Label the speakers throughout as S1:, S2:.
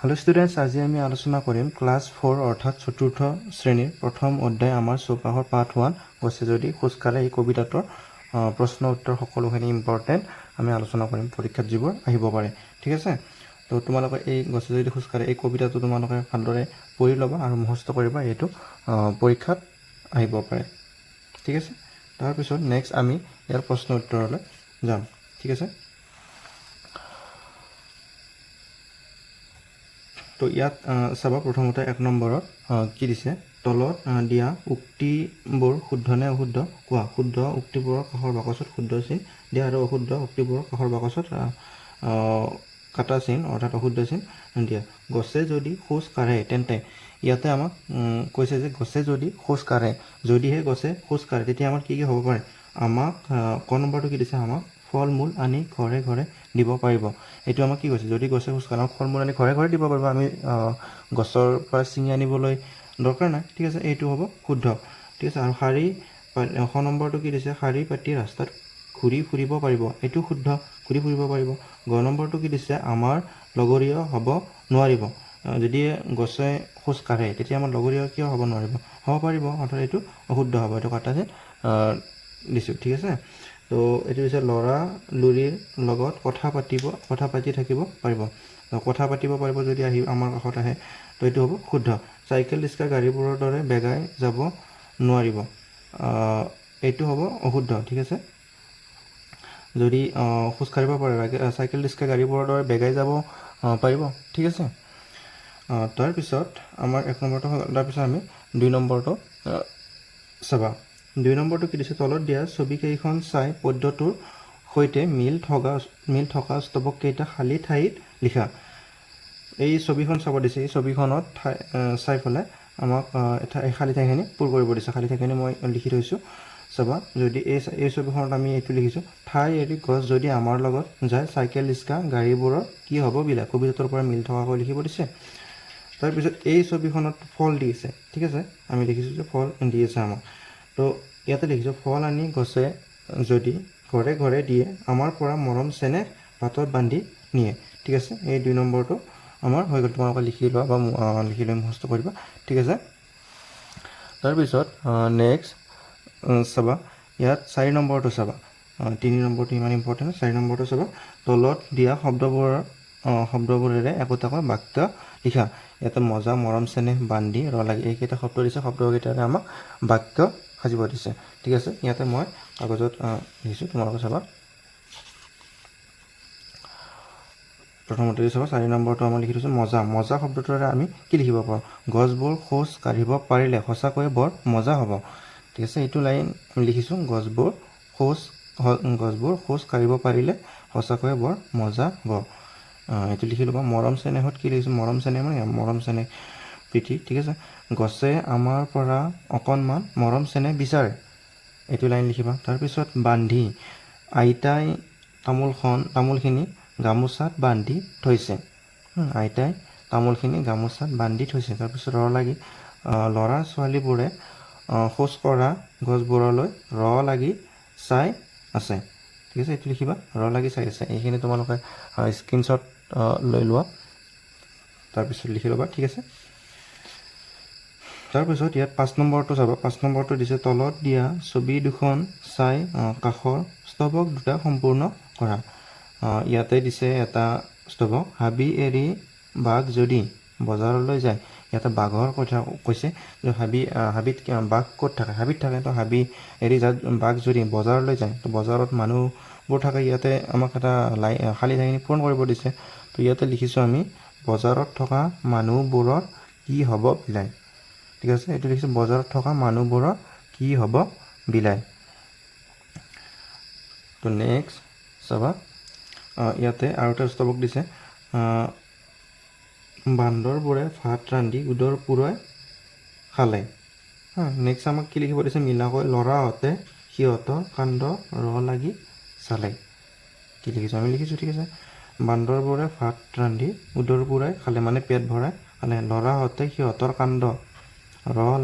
S1: Hello students, আজি আমি আলোচনা কৰিম ক্লাছ 4 অৰ্থাৎ চতুৰ্থ শ্ৰেণীৰ প্ৰথম অধ্যায় আমাৰ চৌপাশৰ পাৰ্ট 1 গছে যদি খোজকাঢ়ে এই কবিতাটোৰ প্ৰশ্ন উত্তৰ সকলোখিনি ইম্পৰ্টেণ্ট আমি আলোচনা কৰিম পৰীক্ষাত যিবোৰ আহিব পাৰে। ঠিক আছে, তো তোমালোকে এই গছে যদি খোজকাঢ়ে এই কবিতাটো তোমালোকে ভালদৰে পঢ়ি ল'বা আৰু মুখস্থ কৰিবা, এইটো পৰীক্ষাত আহিব পাৰে। ঠিক আছে, তাৰপিছত নেক্সট আমি ইয়াৰ প্ৰশ্ন উত্তৰলৈ যাম। ঠিক আছে, তো ইয়াত চাবা প্ৰথমতে 1 নম্বৰত কি দিছে, তলত দিয়া উক্তিবোৰ শুদ্ধ নে অশুদ্ধ কোৱা। শুদ্ধ উক্তিবোৰৰ কাষৰ বাকচত শুদ্ধ চিন দিয়া আৰু অশুদ্ধ উক্তিবোৰৰ কাষৰ বাকচত কাটা চিন অৰ্থাৎ অশুদ্ধ চিন দিয়া। গছে যদি খোজ কাঢ়ে তেন্তে ইয়াতে আমাক কৈছে যে গছে যদি খোজ কাঢ়ে, যদিহে গছে খোজ কাঢ়ে তেতিয়া আমাৰ কি কি হ'ব পাৰে। আমাক ক নম্বৰটো কি দিছে, আমাক ফল মূল আনি ঘৰে ঘৰে দিব পাৰিব। এইটো আমাক কি কৈছে, যদি গছে খোজ কাঢ়ে ফল মূল আনি ঘৰে ঘৰে দিব পাৰিব, আমি গছৰ পৰা ছিঙি আনিবলৈ দৰকাৰ নাই। ঠিক আছে, এইটো হ'ব শুদ্ধ। ঠিক আছে, আৰু শাৰী শ নম্বৰটো কি দিছে, শাৰী পাতি ৰাস্তাত ঘূৰি ফুৰিব পাৰিব, এইটো শুদ্ধ, ঘূৰি ফুৰিব পাৰিব। গ নম্বৰটো কি দিছে, আমাৰ লগৰীয় হ'ব নোৱাৰিব। যদি গছে খোজ কাঢ়ে তেতিয়া আমাৰ লগৰীয় কিয় হ'ব নোৱাৰিব, হ'ব পাৰিব, অৰ্থাৎ এইটো অশুদ্ধ হ'ব, এইটো কাটা যে দিছোঁ। ঠিক আছে, তো এইটো হৈছে ল'ৰা লৰিৰ লগত কথা পাতি থাকিব পাৰিব, কথা পাতিব পাৰিব যদি আমাৰ কাষত আহে, তো এইটো হ'ব শুদ্ধ। চাইকেল ৰিক্সা গাড়ীবোৰৰ দৰে বেগাই যাব নোৱাৰিব, এইটো হ'ব অশুদ্ধ। ঠিক আছে, যদি খোজকাঢ়িব পাৰে চাইকেল ৰিক্সা গাড়ীবোৰৰ দৰে বেগাই যাব পাৰিব। ঠিক আছে, তাৰপিছত আমাৰ 1 নম্বৰটো হ'ল, তাৰপিছত আমি 2 নম্বৰটো চাবা। 2 নম্বৰটো কি দিছে, তলত দিয়া ছবিকেইখন চাই পদ্যটোৰ সৈতে মিল থকা স্তৱককেইটা খালী ঠাইত লিখা। এই ছবিখন চাব দিছে, এই ছবিখনত চাই পেলাই আমাক খালী ঠাইখিনি পূৰ কৰিব দিছে। খালী ঠাইখিনি মই লিখি থৈছোঁ চাবা। যদি এই ছবিখনত আমি এইটো লিখিছোঁ, ঠাই এৰি গছ যদি আমাৰ লগত যায় চাইকেল ৰিক্সা গাড়ীবোৰৰ কি হ'ব বিলাক, কবিতাটোৰ পৰা মিল থকাকৈ লিখিব দিছে। তাৰপিছত এই ছবিখনত ফল দি আছে। ঠিক আছে, আমি লিখিছোঁ যে ফল দি আছে আমাক, তো ইয়াতে লিখিছোঁ ফল আনি গছে যদি ঘৰে ঘৰে দিয়ে আমাৰ পৰা মৰম চেনেহ পাতত বান্ধি নিয়ে। ঠিক আছে, এই 2 নম্বৰটো আমাৰ হৈ গ'ল, তোমালোকে লিখি লোৱা বা লিখি লৈ মুখস্থ কৰিবা। ঠিক আছে, তাৰপিছত নেক্সট চাবা, ইয়াত 4 নম্বৰটো চাবা। 3 নম্বৰটো ইমান ইম্পৰ্টেণ্ট, 4 নম্বৰটো চাবা। তলত দিয়া শব্দবোৰেৰে একোটাকৈ বাক্য লিখা। ইয়াতে মজা, মৰম চেনেহ, বান্ধি, লাগি এইকেইটা শব্দ দিছে, শব্দকেইটাৰে আমাক বাক্য সাজিব দিছে। ঠিক আছে, ইয়াতে মই কাগজত লিখিছোঁ, তোমালোকে চাবা। প্ৰথমতে চাবা 4 নম্বৰটো আমাৰ লিখি থৈছোঁ মজা। মজা শব্দটোৰে আমি কি লিখিব পাৰোঁ, গছবোৰ খোজ কাঢ়িব পাৰিলে সঁচাকৈয়ে বৰ মজা হ'ব। ঠিক আছে, এইটো লাইন আমি লিখিছোঁ, গছবোৰ খোজ কাঢ়িব পাৰিলে সঁচাকৈয়ে বৰ মজা হ'ব, এইটো লিখি ল'বা। মৰম চেনেহত কি লিখিছোঁ, মৰম চেনেহ মানে মৰম চেনেহ প্ৰীতি। ঠিক আছে, গছে আমাৰ পৰা অকণমান মৰম চেনেহ বিচাৰে, এইটো লাইন লিখিবা। তাৰপিছত বান্ধি, আইতাই তামোলখিনি গামোচাত বান্ধি থৈছে, আইতাই তামোলখিনি গামোচাত বান্ধি থৈছে। তাৰপিছত লাগি, ল'ৰা ছোৱালীবোৰে খোজ কঢ়া গছবোৰলৈ লাগি চাই আছে। ঠিক আছে, এইটো লিখিবা, লাগি চাই আছে। এইখিনি তোমালোকে স্ক্ৰীনশ্বট লৈ লোৱা, তাৰপিছত লিখি ল'বা। ঠিক আছে, তাৰপিছত ইয়াত 5 নম্বৰটো চাবা। 5 নম্বৰটো দিছে, তলত দিয়া ছবি দুখন চাই কাষৰ স্তৱক দুটা সম্পূৰ্ণ কৰা। ইয়াতে দিছে এটা স্তৱক, হাবি এৰি বাঘ যদি বজাৰলৈ যায়। ইয়াতে বাঘৰ কথা কৈছে যে হাবিত বাঘ ক'ত থাকে, হাবিত থাকে, তো হাবি এৰি বাঘ যদি বজাৰলৈ যায়, তো বজাৰত মানুহবোৰ থাকে। ইয়াতে আমাক এটা খালী ঠাইখিনি পূৰণ কৰিব দিছে, তো ইয়াতে লিখিছোঁ আমি বজাৰত থকা মানুহবোৰৰ কি হ'ব বিলাই। ঠিক আছে, এইটো লিখিছোঁ বজাৰত থকা মানুহবোৰৰ কি হ'ব বিলাই। তো নেক্সট চাবা, ইয়াতে আৰু এটা স্তৱক দিছে, বান্দৰবোৰে ভাত ৰান্ধি উদৰ পূৰাই খালে। নেক্সট আমাক কি লিখিব দিছে, মিলাকৈ, ল'ৰাহঁতে সিহঁতৰ কাণ্ড লাগি চালে। কি লিখিছোঁ আমি লিখিছোঁ। ঠিক আছে, বান্দৰবোৰে ভাত ৰান্ধি উদৰ পূৰাই খালে মানে পেট ভৰাই খালে, ল'ৰাহঁতে সিহঁতৰ কাণ্ড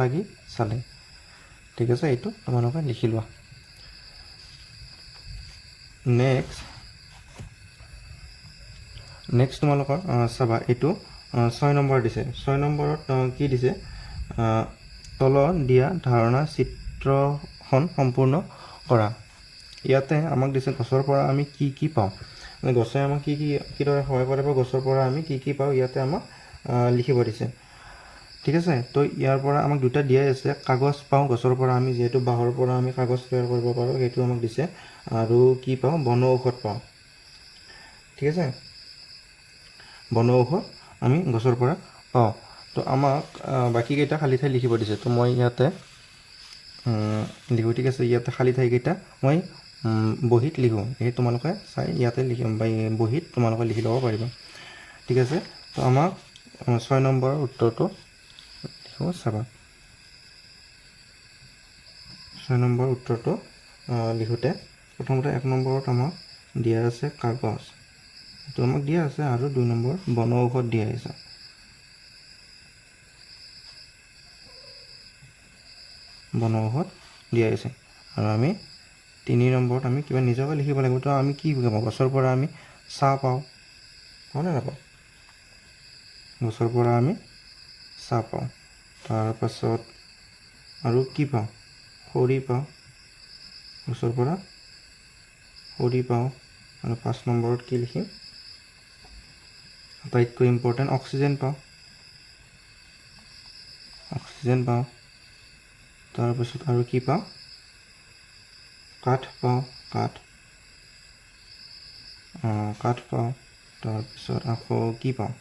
S1: লাগি চালে। ঠিক আছে, এইটো তোমালোকে লিখি লোৱা। নেক্সট তোমালোকৰ চাবা, এইটো 6 নম্বৰ দিছে 6 নম্বৰত কি দিছে তলত দিয়া ধাৰণা চিত্ৰখন সম্পূৰ্ণ কৰা ইয়াতে আমাক দিছে গছৰ পৰা আমি কি কি পাওঁ গছে আমাক কিদৰে সহায় কৰে বা গছৰ পৰা আমি কি পাওঁ ইয়াতে আমাক লিখিব দিছে ঠিক আছে তো ইয়াৰ পৰা আমাক দুটা দিয়াই আছে কাগজ পাওঁ গছৰ পৰা আমি যেহেতু বাঁহৰ পৰা আমি কাগজ তৈয়াৰ কৰিব পাৰোঁ সেইটো আমাক দিছে আৰু কি পাওঁ বন ঔষধ পাওঁ ঠিক আছে বন ঔষধ আমি গছৰ পৰা পাওঁ তো আমাক বাকীকেইটা খালী ঠাই লিখিব দিছে তো মই ইয়াতে লিখোঁ ঠিক আছে ইয়াতে খালী ঠাইকেইটা মই বহীত লিখোঁ এই তোমালোকে চাই ইয়াতে লিখিম বা বহীত তোমালোকে লিখি ল'ব পাৰিবা ঠিক আছে তো আমাক 6 নম্বৰৰ উত্তৰটো লিখোঁ চাবা 6 নম্বৰ উত্তৰটো লিখোঁতে প্ৰথমতে 1 নম্বৰত আমাক দিয়া আছে কাগজ এইটো আমাক দিয়া আছে আৰু 2 নম্বৰ বন ঔষধ দিয়া আছে বন ঔষধ দিয়া আছে আৰু আমি 3 নম্বৰত আমি কিবা নিজকে লিখিব লাগিব তো আমি কি পাওঁ গছৰ পৰা আমি চাহ পাওঁ হয়নে নাপাওঁ গছৰ পৰা আমি চাহ পাওঁ তাৰপাছত আৰু কি পাওঁ খৰি পাওঁ গছৰ পৰা খৰি পাওঁ আৰু 5 নম্বৰত কি লিখিম আটাইতকৈ ইম্পৰ্টেণ্ট অক্সিজেন পাওঁ তাৰপিছত আৰু কি পাওঁ কাঠ পাওঁ তাৰপিছত আকৌ কি পাওঁ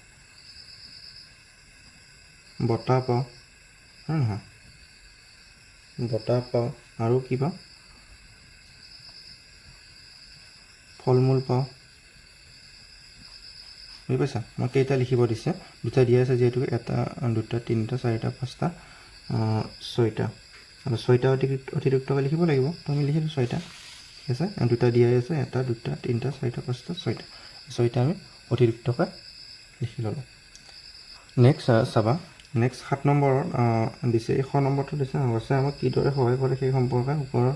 S1: বতাহ পাওঁ হয় নহয় বতাহ পাওঁ আৰু কি পাওঁ ফল মূল পাওঁ বুজি পাইছা মই কেইটা লিখিব দিছে দুটা দিয়া আছে যিহেতু 1 2 3 4 5 6টা আৰু 6টা অতিৰিক্তকৈ লিখিব লাগিব তো আমি লিখিলোঁ 6টা ঠিক আছে দুটা দিয়াই আছে 1 2 3 4 5 6টা আমি অতিৰিক্তকৈ লিখি ল'লোঁ নেক্সট চাবা নেক্সট 7 নম্বৰত দিছে 1 নম্বৰটো দিছে গছে আমাক কিদৰে সহায় কৰে সেই সম্পৰ্কে ওপৰৰ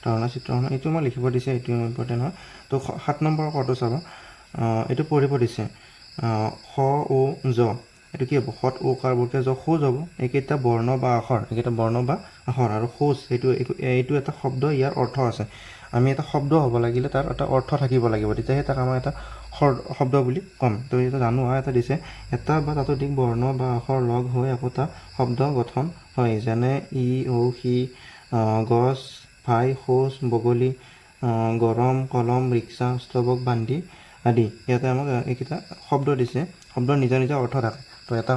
S1: ধাৰণা চিত্ৰখন এইটো মই লিখিব দিছে এইটো ইম্পৰ্টেণ্ট হয় তো 7 নম্বৰ কটো চাবা এইটো পঢ়িব দিছে খ ও জ এইটো কি হ'ব খত ও কাৰ বৰ্গে জ খোজ হ'ব এইকেইটা বৰ্ণ বা আখৰ আৰু খোজ এইটো এটা শব্দ ইয়াৰ অৰ্থ আছে আমি এটা শব্দ হ'ব লাগিলে তাৰ এটা অৰ্থ থাকিব লাগিব তেতিয়াহে তাক আমাৰ এটা শব্দ বুলি ক'ম তো এইটো জানো এটা দিছে এটা বা ততোধিক বৰ্ণ বা আখৰ লগ হৈ একোটা শব্দ গঠন হয় যেনে ই ঔ সি গছ ভাই খোজ বগলী গৰম কলম ৰিক্সা স্তৱক বান্ধি আদি ইয়াতে আমাক এইকেইটা শব্দ দিছে শব্দৰ নিজা অৰ্থ থাকে তো এটা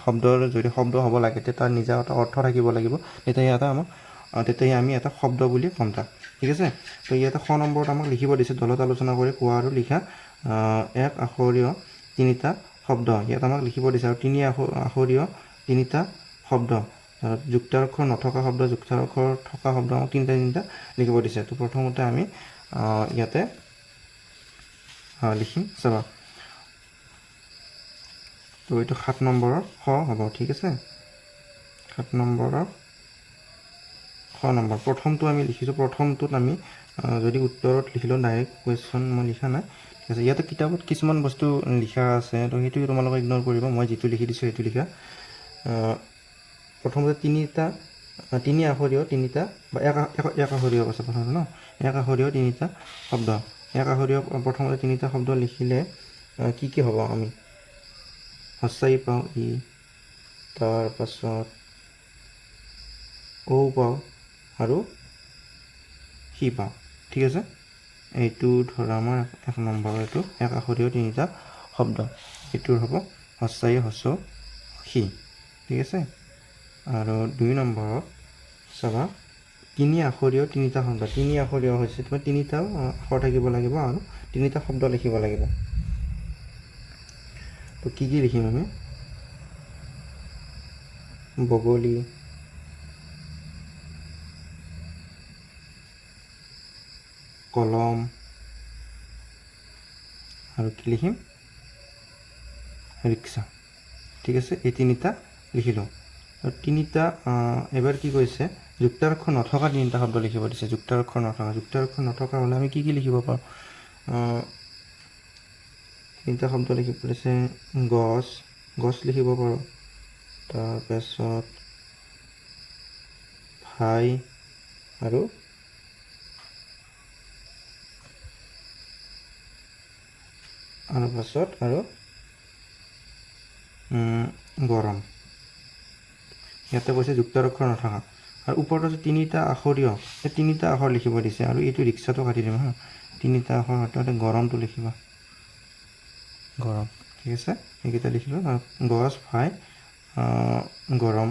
S1: শব্দৰ যদি শব্দ হ'ব লাগে তেতিয়া তাৰ নিজা এটা অৰ্থ থাকিব লাগিব তেতিয়াহে আমি এটা শব্দ বুলি ক'ম তাক ঠিক আছে তো ইয়াতে খ নম্বৰত আমাক লিখিব দিছে দলত আলোচনা কৰি কোৱা আৰু লিখা 1 আখৰীয় 3টা শব্দ ইয়াত আমাক লিখিব দিছে আৰু 3 আখৰীয় 3টা শব্দ যুক্তাক্ষৰ নথকা শব্দ যুক্তাক্ষৰ থকা শব্দ আমাক 3টা লিখিব দিছে তো প্ৰথমতে আমি ইয়াতে লিখিম চাবা তো এইটো 7 নম্বৰৰ খ হ'ব ঠিক আছে 7 নম্বৰৰ খ নম্বৰ প্ৰথমটো আমি লিখিছোঁ প্ৰথমটোত আমি যদি উত্তৰত লিখিলোঁ ডাইৰেক্ট কুৱেশ্যন মই লিখা নাই ঠিক আছে ইয়াতে কিতাপত কিছুমান বস্তু লিখা আছে তো সেইটো তোমালোকে ইগন'ৰ কৰিবা মই যিটো লিখি দিছোঁ সেইটো লিখা প্ৰথমতে 3 আখৰীয় 3টা বা 1 আখৰীয় আছে প্ৰথমতে ন 1 আখৰীয় 3টা শব্দ 1 আখৰীয় প্ৰথমতে 3টা শব্দ লিখিলে কি হ'ব আমি হস্যাই পাওঁ ই তাৰপাছত ঔ পাওঁ আৰু সি পাওঁ ঠিক আছে এইটো ধৰা আমাৰ 1 নম্বৰ এইটো 1 আখৰীয় 3টা শব্দ এইটোৰ হ'ব হস্যাই হস্য সি ঠিক আছে আৰু 2 নম্বৰত চাবা 3 আখৰীয় 3টা শব্দ 3 আখৰীয় হৈছে তোমাৰ 3টা আখৰ থাকিব লাগিব আৰু 3টা শব্দ লিখিব লাগিব তো কি লিখিম আমি বগলী কলম আৰু কি লিখিম ৰিক্সা ঠিক আছে এই 3টা লিখিলোঁ আৰু 3টা এবাৰ কি কৈছে যুক্তাক্ষৰ নথকা 3টা শব্দ লিখিব দিছে যুক্তাক্ষৰ নথকা হ'লে আমি কি লিখিব পাৰোঁ 3টা শব্দ লিখিব দিছে গছ গছ লিখিব পাৰোঁ। তাৰপাছত ভাই আৰু পাছত আৰু গৰম। ইয়াতে কৈছে যুক্তাৰ অক্ষৰ নথকা। আৰু ওপৰত আছে তিনিটা আখৰীয়, এই তিনিটা আখৰ লিখিব দিছে। আৰু এইটো ৰিক্সাটো কাটি দিম হা। তিনিটা আখৰ হয়তো গৰমটো লিখিবা, গৰম। ঠিক আছে, এইকেইটা লিখিলোঁ। গছ, ভাই, গৰম।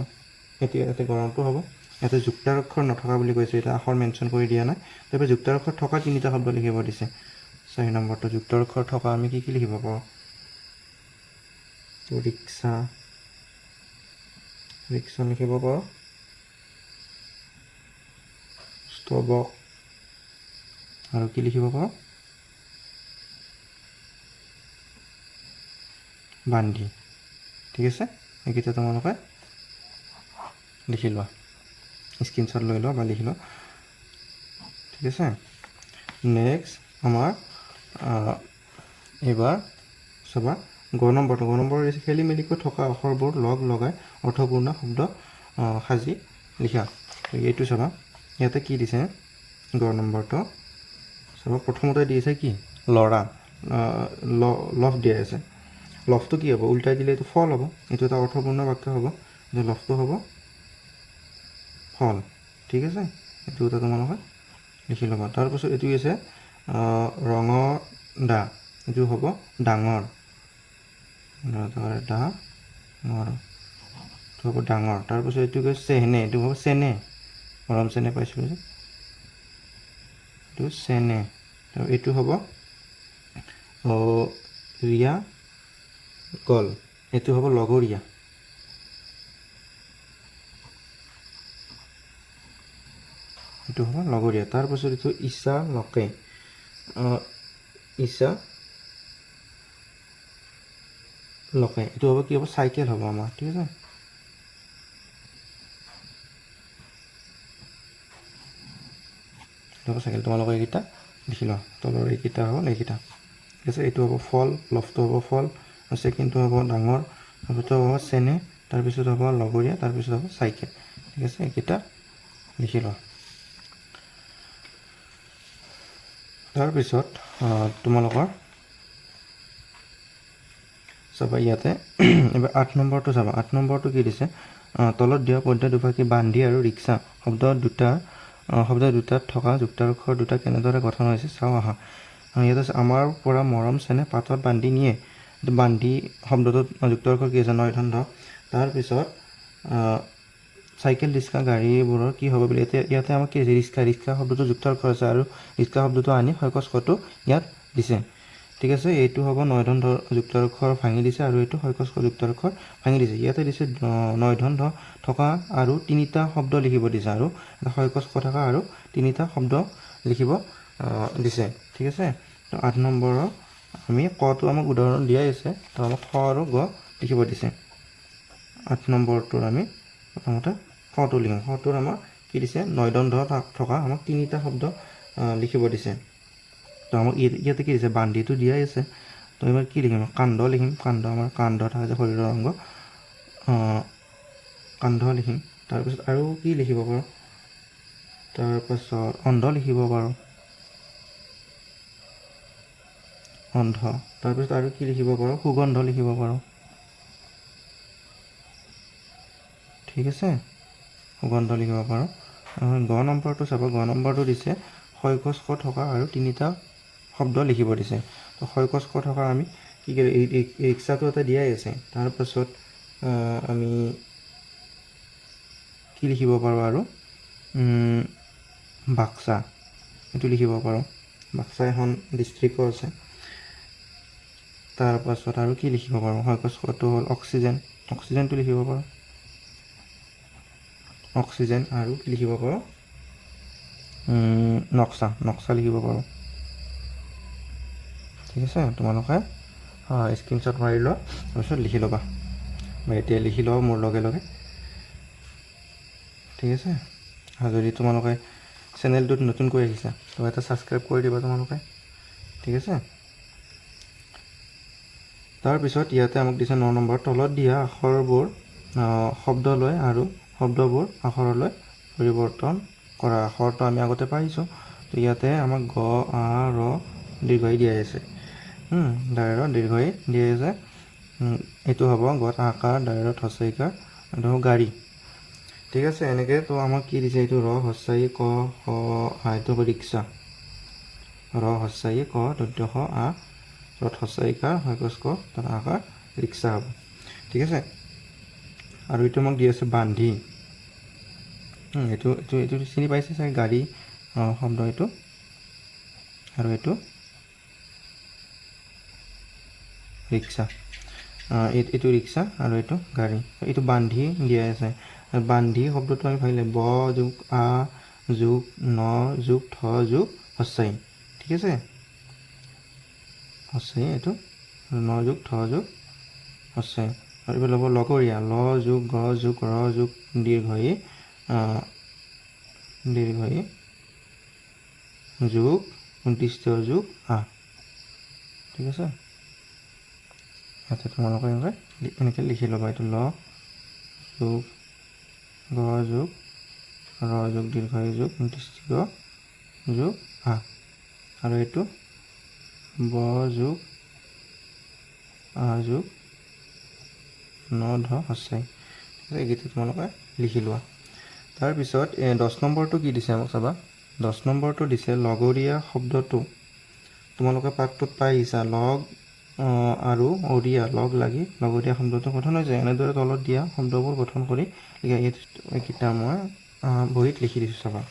S1: এতিয়া ইয়াতে গৰমটো হ'ব। ইয়াতে যুক্তাৰ অক্ষৰ নথকা বুলি কৈছে, এতিয়া আখৰ মেনশ্যন কৰি দিয়া নাই। তাৰপৰা যুক্তাৰ অক্ষৰ থকা তিনিটা শব্দ লিখিব দিছে। 4 নম্বৰটো যুক্তাৰ অক্ষৰ থকা আমি কি কি লিখিব পাৰোঁ? ৰিক্সা, ৰিক্সা লিখিব পাৰোঁ। স্তৱক, আৰু কি লিখিব পাৰোঁ? বান্ধি। ঠিক আছে, এইকেইটা তোমালোকে লিখি লোৱা, স্ক্ৰীনশ্বট লৈ লোৱা বা লিখি লোৱা। ঠিক আছে, নেক্সট আমাৰ এইবাৰ চাবা গ নম্বৰটো। গ নম্বৰ দিছে খেলি মেলিকৈ থকা আখৰবোৰ লগ লগাই অৰ্থপূৰ্ণ শব্দ সাজি লিখা। এইটো চাবা, ইয়াতে কি দিছে গ নম্বৰটো চাবা। প্ৰথমতে দিছে কি ল'ৰা, লভ দিয়া আছে। লভটো কি হ'ব? উল্টাই দিলে এইটো ফল হ'ব। এইটো এটা অৰ্থপূৰ্ণ বাক্য হ'ব যে লভটো হ'ব ফল। ঠিক আছে, এইটো এটা তোমালোকে লিখি ল'বা। তাৰপাছত এইটো আছে ৰঙৰ দা, এইটো হ'ব ডাঙৰ। ডাঙৰ, এইটো হ'ব ডাঙৰ। তাৰপিছত এইটো কৈছে চেহনে, এইটো হ'ব চেনে, মৰম চেনে পাইছিলোঁ যে, এইটো চেনে। এইটো হ'ব ৰিয়া গল, এইটো হ'ব লগৰীয়া। এইটো হ'ব লগৰীয়া। তাৰপাছত এইটো ইচ্ছা লকে, ইচ্ছা লকে, এইটো হ'ব কি হ'ব? চাইকেল হ'ব আমাৰ। ঠিক আছে, এইটো হ'ব চাইকেল। তোমালোকে এইকেইটা লিখি লোৱা। তলৰ এইকেইটা হ'ল এইকেইটা। ঠিক আছে, এইটো হ'ব ফল, লফটো হ'ব ফল, ছেকেণ্ডটো হ'ব ডাঙৰ, তাৰপিছত হ'ব চেনে, তাৰপিছত হ'ব লগৰীয়া, তাৰপিছত হ'ব চাইকেল। ঠিক আছে, এইকেইটা লিখি লোৱা। তাৰপিছত তোমালোকৰ চাবা ইয়াতে এবাৰ 8 নম্বৰটো চাবা। 8 নম্বৰটো কি দিছে? তলত দিয়া পদ্য দুফাকী বান্ধি আৰু ৰিক্সা শব্দ দুটাত থকা যুক্তাক্ষৰ দুটা কেনেদৰে গঠন হৈছে চাওঁ আহা। ইয়াতে আমাৰ পৰা মৰম চেনে পাতত বান্ধি নিয়ে। বান্ধি শব্দটোত যুক্তাক্ষৰ কি আছে? নয়ধন। তাৰপিছত চাইকেল, ৰিক্সা, গাড়ীবোৰৰ কি হ'ব বুলি ইয়াতে আমাক কি আছে? ৰিক্সা। ৰিক্সা শব্দটো যুক্তাক্ষৰ আছে আৰু ৰিক্সা শব্দটো আনি শয়কস্কটো ইয়াত দিছে। ঠিক আছে, এইটো হ'ব নয়ধন যুক্তাক্ষৰ ভাঙি দিছে আৰু এইটো শয়কস্ক যুক্তাক্ষৰ ভাঙি দিছে। ইয়াতে দিছে নয়ধন থকা আৰু তিনিটা শব্দ লিখিব দিছে, আৰু শয়কস্ক থকা আৰু তিনিটা শব্দ লিখিব দিছে। ঠিক আছে, তো 8 নম্বৰৰ আমি কটো আমাক উদাহৰণ দিয়াই আছে, তো আমাক খ আৰু গ লিখিব দিছে। 8 নম্বৰটোৰ আমি প্ৰথমতে খটো লিখিম। খটোৰ আমাক কি দিছে? নয়ধন থকা আমাক তিনিটা শব্দ লিখিব দিছে। তো আমাক ইয়াতে কি দিছে? বান্ধিটো দিয়াই আছে। তো এবাৰ কি লিখিম? কাণ্ড লিখিম। কাণ্ড, আমাৰ কাণ্ড থাকে যে শৰীৰৰ অংগ, কাণ্ড লিখিম। তাৰপিছত আৰু কি লিখিব পাৰোঁ? তাৰপাছত অন্ধ লিখিব পাৰোঁ, অন্ধ। তাৰপিছত আৰু কি লিখিব পাৰোঁ? সুগন্ধ লিখিব পাৰোঁ। ঠিক আছে, সুগন্ধ লিখিব পাৰোঁ। গ নম্বৰটো চাব। গ নম্বৰটো দিছে শয়কস্ক থকা আৰু তিনিটা শব্দ লিখিব দিছে। তো শয়কস্ক থকা আমি কি ৰিক্সাটো এটা দিয়াই আছে। তাৰপাছত আমি কি লিখিব পাৰোঁ? আৰু বাক্সা, এইটো লিখিব পাৰোঁ। বাক্সা এখন ডিষ্ট্ৰিক্টৰ আছে। তাৰপাছত আৰু কি লিখিব পাৰোঁ? শয়কস্কটো হ'ল অক্সিজেন, অক্সিজেনটো লিখিব পাৰোঁ। অক্সিজেন। আৰু কি লিখিব পাৰোঁ? নক্সা, নক্সা লিখিব পাৰোঁ। ঠিক আছে, তোমালোকে স্ক্ৰীনশ্বট মাৰি লোৱা, তাৰপিছত লিখি ল'বা, বা এতিয়া লিখি লোৱা মোৰ লগে লগে। ঠিক আছে, আৰু যদি তোমালোকে চেনেলটোত নতুনকৈ আহিছা তো এটা ছাবস্ক্ৰাইব কৰি দিবা তোমালোকে। ঠিক আছে। তাৰপিছত ইয়াতে আমাক দিছে 9 নম্বৰ, তলত দিয়া আখৰবোৰ শব্দলৈ আৰু শব্দবোৰ আখৰলৈ পৰিৱৰ্তন কৰা। আখৰটো আমি আগতে পাইছোঁ। তো ইয়াতে আমাক গ, আ, ৰ দীৰ্ঘই দিয়া আছে। দাইৰত দীৰ্ঘই দিয়া আছে। এইটো হ'ব গত আকাৰ, দাইৰত হস্ৰাইকাৰ, এইটো হ'ব গাড়ী। ঠিক আছে, এনেকৈ তো আমাক কি দিছে, এইটো ৰ হস্ৰাই ক খ আ, এইটো হ'ব ৰিক্সা। ৰ হস্ৰাই ক দৈৰ্ঘ্য খ আ, ৰত হস্ৰাইকাৰ হয়কচ ক তাৰ আকাৰ ৰিক্সা হ'ব। ঠিক আছে, আৰু এইটো আমাক দি আছে বান্ধি। এইটো এইটো এইটো চিনি পাইছে চাগে, গাড়ী শব্দ এইটো, আৰু এইটো ৰিক্সা। এইটো ৰিক্সা আৰু এইটো গাড়ী। এইটো বান্ধি দিয়া আছে। বান্ধি শব্দটো আমি ভাবিলে ব যোগ আ যোগ ন যোগ থ যোগ হস্ৰাই। ঠিক আছে, হস্ৰাই এইটো ন যোগ থ যোগ হস্ৰাই। আৰু এইফালে হ'ব লগৰীয়া, ল যোগ গ যোগ ৰ যোগ দীৰ্ঘই যোগ 29 যোগ আ। ঠিক আছে, ইয়াতে তোমালোকে এনেকৈ লিখি ল'বা। এইটো ল যোগ গ যোগ ৰ যোগ দীৰ্ঘই যোগ 29 যোগ আ, আৰু এইটো ব যোগ আ যোগ ন ধ হস্ৰাই। ঠিক আছে, এইকেইটা তোমালোকে লিখি লোৱা। তাৰপিছত 10 নম্বৰটো কি দিছে আমাক চাবা। 10 নম্বৰটো দিছে লগৰীয়া শব্দটো। তোমালোকে পাঠটোত পাই আহিছা, লগ আৰু অৰিয়া লগ লাগি লগৰীয়া শব্দটো গঠন হৈছে। এনেদৰে তলত দিয়া শব্দবোৰ গঠন কৰি এইকেইটা মই বহীত লিখি দিছোঁ চাবা।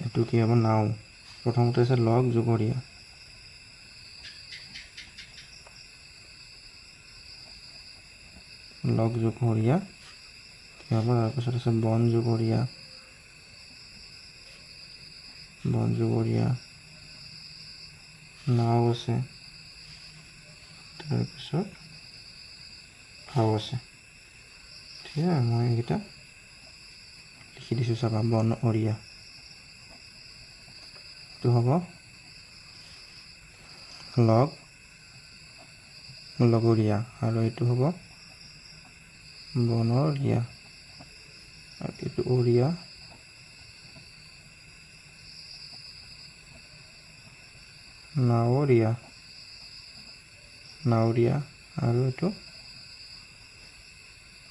S1: এইটো কি হ'ব, নাও। প্ৰথমতে আছে লগ যোগৰীয়া, লগ যোগৰীয়া কি হ'ব। তাৰপিছত আছে বন যোগৰীয়া, বন যোগৰীয়া, নাও আছে, তাৰপিছত ভাও আছে। ঠিক আছে, মই এইকেইটা লিখি দিছোঁ চাবা। বন অৰিয়া এইটো হ'ব লগ লগৰীয়া, আৰু এইটো হ'ব বনৰীয়া, আৰু এইটো অৰিয়া নাৱৰীয়া, নাৱৰীয়া, আৰু এইটো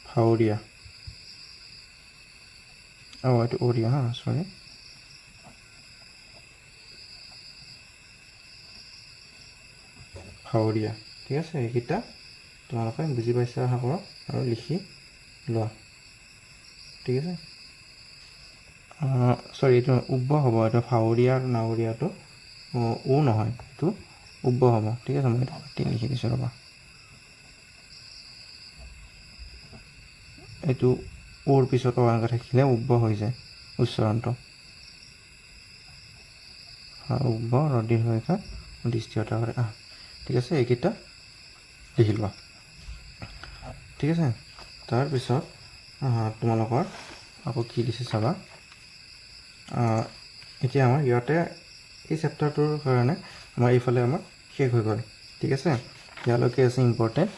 S1: ভাৱৰীয়া। এইটো অৰিয়া, চৰি, ভাৱৰীয়া। ঠিক আছে, এইকেইটা তোমালোকে বুজি পাইছা আশা কৰোঁ, আৰু লিখি লোৱা। ঠিক আছে, চৰি, এইটো উব্ব হ'ব। এইটো ভাৱৰীয়া আৰু নাৱৰীয়াটো ও নহয়, এইটো উব্ব হ'ব। ঠিক আছে, মই এইটো কাটি লিখি দিছোঁ ৰ'বা। এইটো ওৰ পিছত এনেকৈ থাকিলে উব্ব হৈ যায় উচ্চাৰণটো। উব্ব ৰদীৰ হৈ দৃষ্টিয়তা কৰে আহ। ঠিক আছে, এইকেইটা লিখি লোৱা। ঠিক আছে, তাৰপিছত তোমালোকৰ আকৌ কি দিছে চাবা। এতিয়া আমাৰ ইয়াতে এই চেপ্টাৰটোৰ কাৰণে আমাৰ এইফালে আমাৰ শেষ হৈ গ'ল। ঠিক আছে, ইয়ালৈকে আছে ইম্পৰ্টেণ্ট।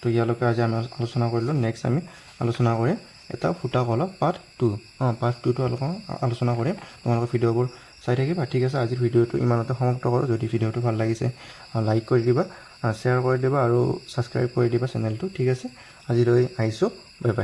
S1: তো ইয়ালৈকে আজি আমি আলোচনা কৰিলোঁ। নেক্সট আমি আলোচনা কৰিম এটা ফুটা কলম পাৰ্ট 2। পাৰ্ট 2টো আলোচনা কৰিম। তোমালোকৰ ভিডিঅ'বোৰ চাই থাকিবা। ঠিক আছে, আজিৰ ভিডিঅ'টো ইমানতে সমাপ্ত কৰোঁ। যদি ভিডিঅ'টো ভাল লাগিছে লাইক কৰি দিবা, শ্বেয়াৰ কৰি দিবা, আৰু ছাবস্ক্ৰাইব কৰি দিবা চেনেলটো। ঠিক আছে, আজিলৈ আহিছোঁ, বাই বাই।